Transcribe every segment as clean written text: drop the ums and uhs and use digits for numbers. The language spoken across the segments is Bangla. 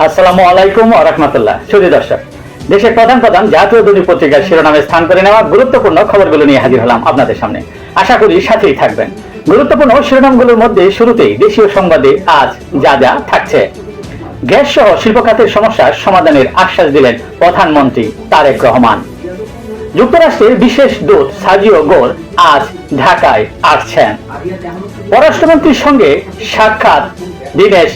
আসসালামু আলাইকুম ওয়া রাহমাতুল্লাহ। সুধী দর্শক, দেশের প্রধান প্রধান জাতীয় দৈনিক পত্রিকার শিরোনামে স্থান করে নেওয়া গুরুত্বপূর্ণ খবরগুলো নিয়ে হাজির হলাম আপনাদের সামনে। আশা করি সাথেই থাকবেন। গুরুত্বপূর্ণ শিরোনামগুলোর মধ্যে শুরুতেই দেশীয় সংবাদে আজ যা যা থাকছে। গ্যাস সহ শিল্প খাতের সমস্যার সমাধানের আশ্বাস দিলেন প্রধানমন্ত্রী তারেক রহমান। যুক্তরাষ্ট্রের বিশেষ দূত সার্জিও গোর আজ ঢাকায় আসছেন। পররাষ্ট্রমন্ত্রীর সঙ্গে সাক্ষাৎ দীনেশ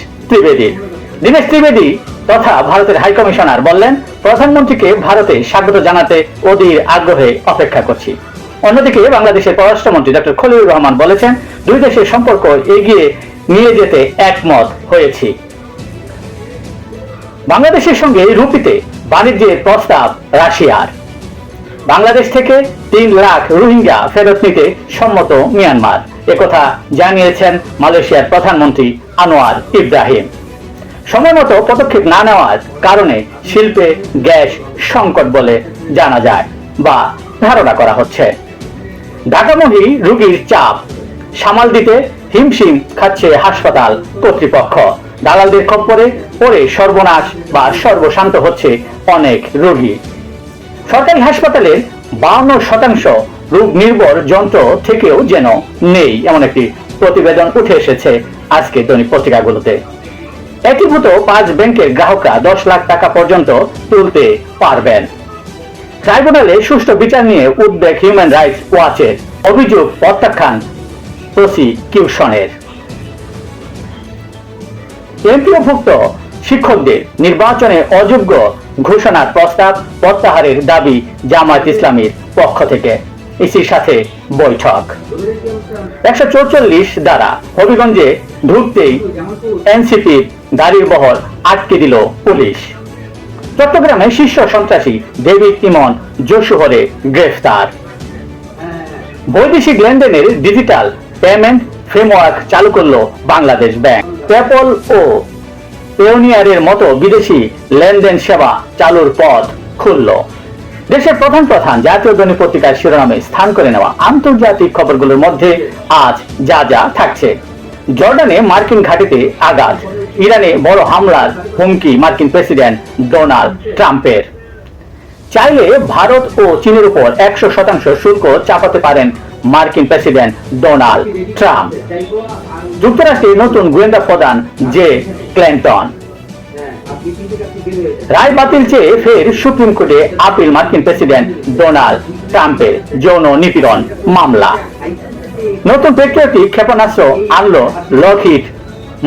ত্রিবেদী তথা ভারতের হাইকমিশনার বললেন, প্রধানমন্ত্রীকে ভারতে স্বাগত জানাতে অধীর আগ্রহে অপেক্ষা করছি। অন্যদিকে বাংলাদেশের পররাষ্ট্রমন্ত্রী ডক্টর খলিলুর রহমান বলেছেন, দুই দেশের সম্পর্ক এগিয়ে নিয়ে যেতে একমত হয়েছি। বাংলাদেশের সঙ্গে রুপিতে বাণিজ্যের প্রস্তাব রাশিয়ার। বাংলাদেশ থেকে 3 লাখ রোহিঙ্গা ফেরত নিতে সম্মত মিয়ানমার, একথা জানিয়েছেন মালয়েশিয়ার প্রধানমন্ত্রী আনোয়ার ইব্রাহিম। সময়মতো পদক্ষেপ না নেওয়ার কারণে শিল্পে গ্যাস সংকট বলে জানা যায় বা ধারণা করা হচ্ছে। ঢাকামুখী রোগীর চাপ সামাল দিতে হিমশিম খাচ্ছে হাসপাতাল কর্তৃপক্ষ। দালালদের খপ্পরে পড়ে সর্বনাশ বা সর্বশান্ত হচ্ছে অনেক রোগী। সরকারি হাসপাতালের 52% রোগ নির্ভর যন্ত্র থেকেও যেন নেই, এমন একটি প্রতিবেদন উঠে এসেছে আজকে দৈনিক পত্রিকাগুলোতে। একীভূত 5 ব্যাংকের গ্রাহকরা 10 লাখ টাকা পর্যন্ত তুলতে পারবেন। ট্রাইব্যুনালে সুষ্ঠু বিচার নিয়ে উদ্বেগ হিউম্যান রাইটস ওয়াচের, অভিযোগ প্রত্যাখ্যান প্রসিকিউশনের। এমপিওভুক্ত শিক্ষকদের নির্বাচনে অযোগ্য ঘোষণার প্রস্তাব প্রত্যাহারের দাবি জামায়াত ইসলামীর পক্ষ থেকে। ইসির সাথে বৈঠক। 144 দ্বারা হবিগঞ্জে ঢুকতেই এনসিপির গাড়ির বহর আটকে দিল পুলিশ। চট্টগ্রামে শীর্ষ সন্ত্রাসী ডেভিড ইমন যশোহরে গ্রেফতার। বৈদেশিক লেনদেনের ডিজিটাল পেমেন্ট ফ্রেমওয়ার্ক চালু করল বাংলাদেশ ব্যাংক। পেপল ও পেওনিয়ারের মতো বিদেশি লেনদেন সেবা চালুর পথ খুলল। দেশের প্রধান জাতীয় দৈনিক পত্রিকার শিরোনামে স্থান করে নেওয়া আন্তর্জাতিক খবরগুলোর মধ্যে আজ যা যা থাকছে। জর্ডানে মার্কিন ঘাঁটিতে আঘাত, ইরানে বড় হামলার হুমকি মার্কিন প্রেসিডেন্ট ডোনাল্ড ট্রাম্পের। চাইলে ভারত ও চীনের উপর 100% শুল্ক চাপাতে পারেন মার্কিন প্রেসিডেন্ট ডোনাল্ড ট্রাম্প। যুক্তরাষ্ট্রের নতুন গোয়েন্দা প্রধান জে ক্লিন্টন। রায় বাতিল চেয়ে ফের সুপ্রিম কোর্টে আপিল মার্কিন প্রেসিডেন্ট ডোনাল্ড ট্রাম্পের যৌন নিপীড়ন মামলা। নতুন পেট্রিয়টিক ক্ষেপণাস্ত্র আনলো লকহিড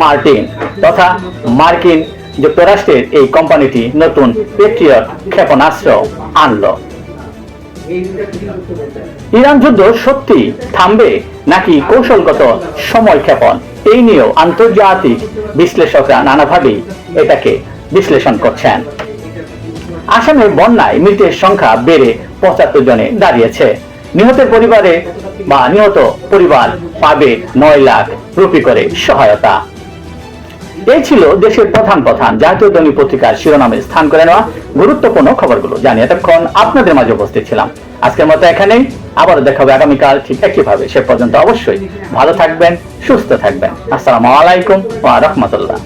মার্টিন তথা মার্কিন যুক্তরাষ্ট্রের এই কোম্পানিটি নতুন পেট্রিয়ট ক্ষেপণাস্ত্র আনলো। ইরান যুদ্ধ সত্যি থামবে নাকি কৌশলগত সময় ক্ষেপণ, এই নিয়েও আন্তর্জাতিক বিশ্লেষকরা নানাভাবেই এটাকে বিশ্লেষণ করছেন। আসামে বন্যায় মৃতের সংখ্যা বেড়ে 75 জনে দাঁড়িয়েছে। নিহত পরিবার পাবে 9 লাখ রুপি করে সহায়তা। এই ছিল দেশের প্রধান জাতীয় দৈনিক পত্রিকার শিরোনামে স্থান করে নেওয়া গুরুত্বপূর্ণ খবরগুলো, জানিয়ে এতক্ষণ আপনাদের মাঝে উপস্থিত ছিলাম। আজকের মতো এখানেই, আবারও দেখা হবে আগামীকাল ঠিক একইভাবে। সে পর্যন্ত অবশ্যই ভালো থাকবেন, সুস্থ থাকবেন। আসসালামু আলাইকুম ওয়া রাহমাতুল্লাহ।